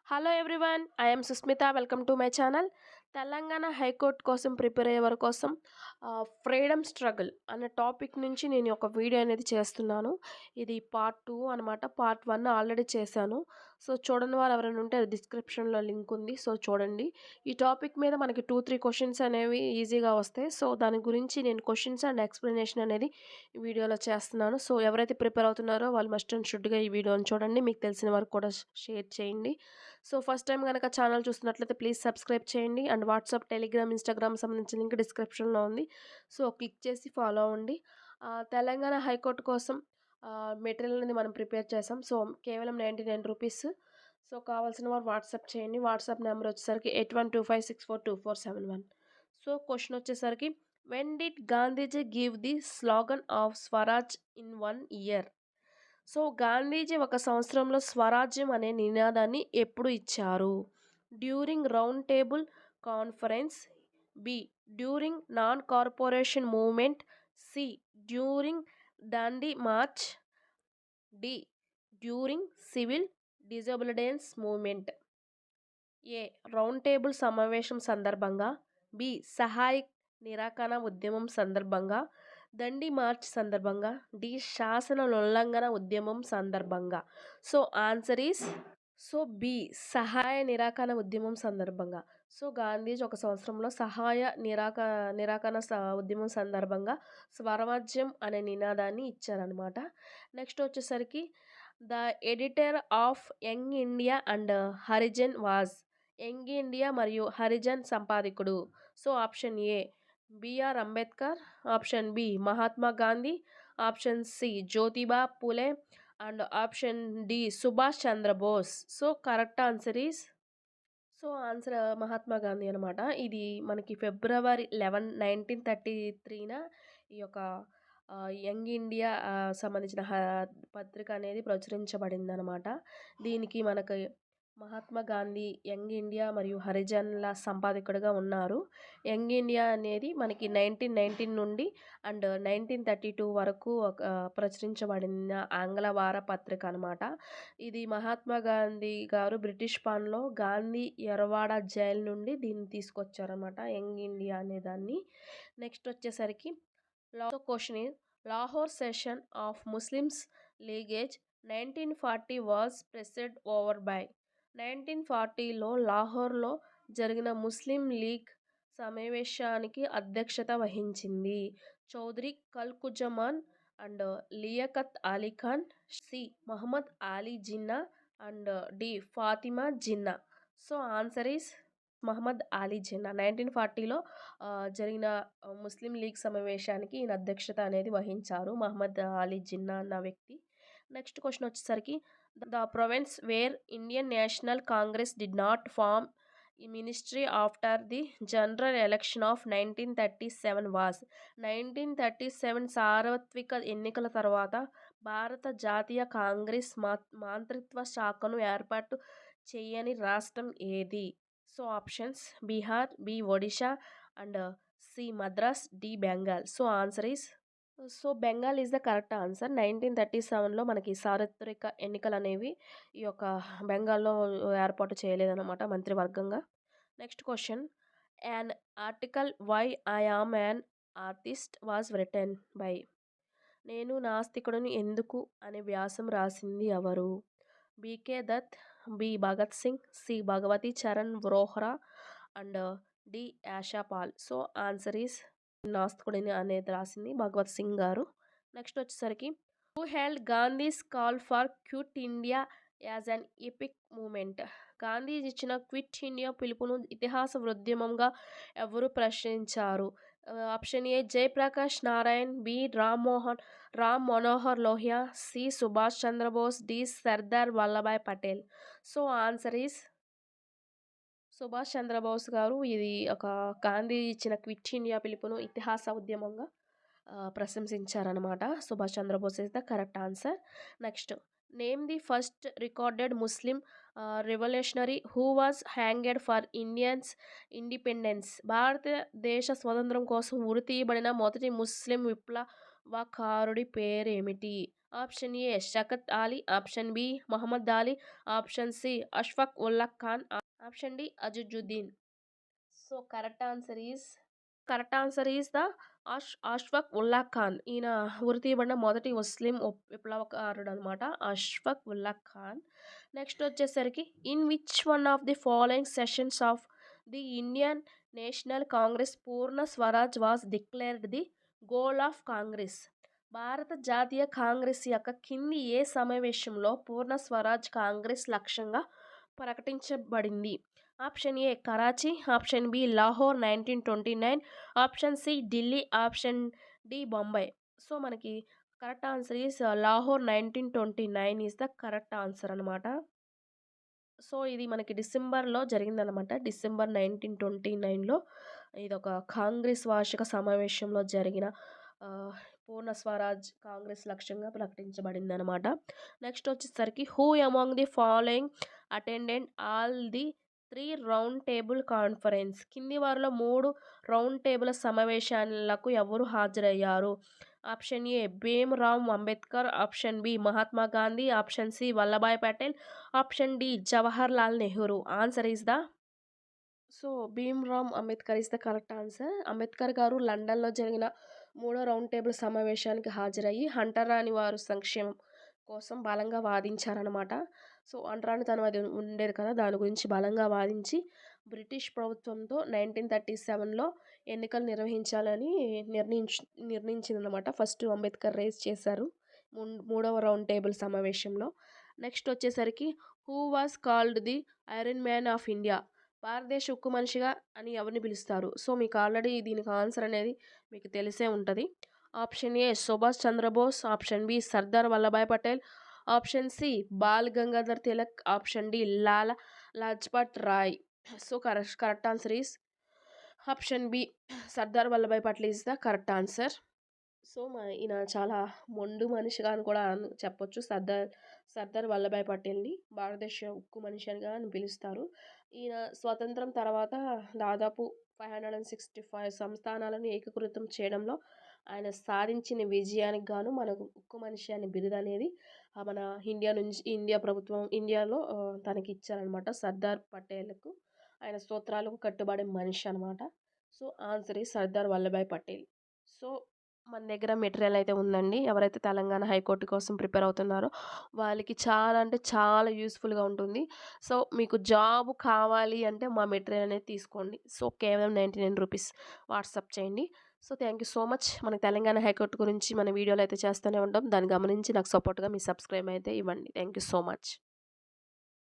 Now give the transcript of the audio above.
Hello everyone, I am Susmita. Welcome to my channel. Telangana high court కోసం prepare అయ్యే వారి కోసం ఫ్రీడమ్ స్ట్రగుల్ అనే టాపిక్ నుంచి నేను ఒక వీడియో అనేది చేస్తున్నాను. ఇది పార్ట్ 2 అనమాట. పార్ట్ 1 ఆల్రెడీ చేశాను. సో చూడని వారు ఎవరైనా ఉంటే అది డిస్క్రిప్షన్లో లింక్ ఉంది. సో చూడండి. ఈ టాపిక్ మీద మనకి 2-3 క్వశ్చన్స్ అనేవి ఈజీగా వస్తాయి. సో దాని గురించి నేను క్వశ్చన్స్ అండ్ ఎక్స్ప్లెనేషన్ అనేది ఈ వీడియోలో చేస్తున్నాను. సో ఎవరైతే ప్రిపేర్ అవుతున్నారో వాళ్ళు మస్ట్ అండ్ షుడ్గా ఈ వీడియోని చూడండి. మీకు తెలిసిన వారికి కూడా షేర్ చేయండి. సో ఫస్ట్ టైం కనుక ఛానల్ చూస్తున్నట్లయితే ప్లీజ్ సబ్స్క్రైబ్ చేయండి. అండ్ వాట్సాప్, టెలిగ్రామ్, ఇన్స్టాగ్రామ్ సంబంధించిన లింక్ డిస్క్రిప్షన్లో ఉంది. సో క్లిక్ చేసి ఫాలో అవ్వండి. తెలంగాణ హైకోర్టు కోసం మెటీరియల్ అనేది మనం ప్రిపేర్ చేసాం. సో కేవలం 99 రూపీస్. సో కావాల్సిన వారు వాట్సాప్ చేయండి. వాట్సాప్ నెంబర్ వచ్చేసరికి 8125642471. సో క్వశ్చన్ వచ్చేసరికి, when did Gandhiji give the slogan of Swaraj in 1 year? So Gandhiji ఒక సంవత్సరంలో స్వరాజ్యం అనే నినాదాన్ని ఎప్పుడు ఇచ్చారు? During round table conference, B during non cooperation movement, C during Dandi march, D during civil disobedience movement. A round table సమావేశం సందర్భంగా, బి సహాయ నిరాకరణ ఉద్యమం సందర్భంగా, దండి మార్చ్ సందర్భంగా, డి శాసన ఉల్లంఘన ఉద్యమం సందర్భంగా. సో ఆన్సర్ ఈస్ బి సహాయ నిరాకరణ ఉద్యమం సందర్భంగా. సో గాంధీజీ ఒక సంవత్సరంలో సహాయ నిరాకరణ ఉద్యమం సందర్భంగా స్వరాజ్యం అనే నినాదాన్ని ఇచ్చారనమాట. నెక్స్ట్ వచ్చేసరికి, the editor of Young India and Harijan was. Young India మరియు హరిజన్ సంపాదకుడు. So option A BR Ambedkar, option B Mahatma Gandhi, option C Jyotiba Phule, and option D Subhash Chandrabose. So correct answer is answer Mahatma Gandhi అనమాట. ఇది మనకి ఫిబ్రవరి 11, 1933న ఈ యొక్క యంగ్ ఇండియా సంబంధించిన పత్రిక అనేది ప్రచురించబడింది అనమాట. దీనికి మనకి మహాత్మా గాంధీ యంగ్ ఇండియా మరియు హరిజన్ల సంపాదకుడిగా ఉన్నారు. యంగ్ ఇండియా అనేది మనకి 1919 నుండి అండ్ 1932 వరకు ప్రచురించబడిన ఆంగ్ల వార పత్రిక అనమాట. ఇది మహాత్మా గాంధీ గారు బ్రిటిష్ పాలనలో గాంధీ ఎరవాడ జైలు నుండి దీన్ని తీసుకొచ్చారనమాట, యంగ్ ఇండియా అనే దాన్ని. నెక్స్ట్ వచ్చేసరికి, question is, Lahore session of Muslims league's 1940 was presided over by. 1940లో లాహోర్లో జరిగిన ముస్లిం లీగ్ సమావేశానికి అధ్యక్షత వహించింది Chaudhary Khaliquzzaman and Liaquat Ali Khan, C Mohammad Ali Jinnah, and D Fatima Jinnah. So answer is Mohammad Ali Jinnah. 1940లో జరిగిన ముస్లిం లీగ్ సమావేశానికి ఈయన అధ్యక్షత అనేది వహించారు, మహమ్మద్ అలీ జిన్నా అన్న వ్యక్తి. నెక్స్ట్ క్వశ్చన్ వచ్చేసరికి, the province where Indian National Congress did not form a ministry after the general election of 1937 was. 1937 సార్వత్రిక ఎన్నికల తర్వాత భారత జాతీయ కాంగ్రెస్ మంత్రిత్వ శాఖను ఏర్పాటు చేయని రాష్ట్రం ఏది? So options Bihar, B Odisha, and C Madras, D Bengal. So answer is Bengal is the correct answer. 1937లో మనకి సార్వత్రిక ఎన్నికలు అనేవి ఈ యొక్క బెంగాల్లో ఏర్పాటు చేయలేదన్నమాట మంత్రివర్గంగా. Next question, an article why I am an atheist was written by. నేను నాస్తికుడిని ఎందుకు అనే వ్యాసం రాసింది ఎవరు? BK Dutt, B Bhagat Singh, C Bhagwati Charan Vohra, and D Ashapal. So answer is నాస్తికుడిని అనేది రాసింది భగవత్ సింగ్ గారు. నెక్స్ట్ వచ్చేసరికి, who held Gandhi's call for quit India as an epic moment. Gandhi ఇచ్చిన క్విట్ ఇండియా పిలుపును ఇతిహాస ఉద్యమంగా ఎవరు ప్రశ్నించారు? Option A Jayaprakash Narayan, B Ram Manohar Lohia, C Subhash Chandra Bose, D Sardar Vallabhbhai Patel. So answer is Subhash Chandra Bose గారు. ఇది ఒక గాంధీ ఇచ్చిన క్విట్ ఇండియా పిలుపును ఇతిహాస ఉద్యమంగా ప్రశంసించారనమాట. Subhash Chandrabose is the correct answer. Next, name the first recorded Muslim revolutionary who was hanged for Indians independence. భారతదేశ స్వతంత్రం కోసం ఉరి తీయబడిన మొదటి ముస్లిం విప్లవకారుడి పేరేమిటి? Option A Shaukat Ali, option B Mohammad Ali, option C Ashfaq Ullah Khan, option D Azizuddin. So correct answer is the Ashfaq Ullah Khan. ఈయన ఉరి తీయబడిన మొదటి ముస్లిం విప్లవకారుడు అనమాట, అష్ఫాక్ ఉల్లా ఖాన్. నెక్స్ట్ వచ్చేసరికి in which one of the following sessions of the Indian National Congress Purna Swaraj was declared the goal of Congress. భారత జాతీయ కాంగ్రెస్ యొక్క కింది ఏ సమావేశంలో పూర్ణ స్వరాజ్ కాంగ్రెస్ లక్ష్యంగా ప్రకటించబడింది? Option A Karachi, option B Lahore 1929, option C Delhi, option D Bombay. So మనకి correct answer is Lahore 1929 is the correct answer అనమాట. So ఇది మనకి డిసెంబర్లో జరిగిందనమాట. డిసెంబర్ 1929లో ఇదొక కాంగ్రెస్ వార్షిక సమావేశంలో జరిగిన పూర్ణ స్వరాజ్ కాంగ్రెస్ లక్ష్యంగా ప్రకటించబడిందనమాట. నెక్స్ట్ వచ్చేసరికి who among the following attended all the 3 round table conference. కింది వారిలో 3 రౌండ్ టేబుల్ సమావేశాలకు ఎవరు హాజరయ్యారు? Option A Bhimrao Ambedkar, option B Mahatma Gandhi, option C Vallabhbhai Patel, option D Jawahar Lal Nehru. Answer is the Bhimrao Ambedkar is the correct answer. Ambedkar గారు లండన్లో జరిగిన 3వ రౌండ్ టేబుల్ సమావేశానికి హాజరయ్యి అంటరాని వారు సంక్షేమం కోసం బలంగా వాదించారనమాట. సో అంటరానితనం అది ఉండేది కదా, దాని గురించి బలంగా వాదించి బ్రిటిష్ ప్రభుత్వంతో 1937లో ఎన్నికలు నిర్వహించాలని నిర్ణయించిందనమాట. ఫస్ట్ అంబేద్కర్ రేస్ చేశారు 3వ రౌండ్ టేబుల్ సమావేశంలో. నెక్స్ట్ వచ్చేసరికి who was called the iron man of India. భారతదేశ ఉక్కు మనిషిగా అని ఎవరిని పిలుస్తారు? సో మీకు ఆల్రెడీ దీనికి ఆన్సర్ అనేది మీకు తెలిసే ఉంటుంది. Option A Subhash Chandra Bose, option B Sardar Vallabhbhai Patel, option C Bal Gangadhar Tilak, option D Lala Lajpat Rai. So correct answer is option B Sardar Vallabhbhai Patel is the correct answer. So ఈయన చాలా మొండు మనిషిగా అని కూడా చెప్పొచ్చు. సర్దార్ వల్లభాయ్ పటేల్ని భారతదేశ ఉక్కు మనిషిగా అని పిలుస్తారు. ఈయన స్వతంత్రం తర్వాత దాదాపు 565 సంస్థానాలను ఏకీకృతం చేయడంలో ఆయన సాధించిన విజయానికి గాను మనకు ఉక్కు మనిషి అనే బిరుదు అనేది మన ఇండియా ప్రభుత్వం ఇండియాలో తనకి ఇచ్చారనమాట. సర్దార్ పటేల్కు ఆయన స్తోత్రాలకు కట్టుబడే మనిషి అనమాట. సో ఆన్సర్ ఈ సర్దార్ వల్లభాయ్ పటేల్. సో మన దగ్గర మెటీరియల్ అయితే ఉందండి. ఎవరైతే తెలంగాణ హైకోర్టు కోసం ప్రిపేర్ అవుతున్నారో వాళ్ళకి చాలా అంటే చాలా యూస్ఫుల్గా ఉంటుంది. సో మీకు జాబ్ కావాలి అంటే మా మెటీరియల్ అనేది తీసుకోండి. సో కేవలం 99 రూపీస్ వాట్సాప్ చేయండి. So thank you so much. మనకి తెలంగాణ హైకోర్టు గురించి మన వీడియోలు అయితే చేస్తూనే ఉంటాం. దాన్ని గమనించి నాకు సపోర్ట్గా మీ సబ్స్క్రైబ్ అయితే ఇవ్వండి. Thank you so much.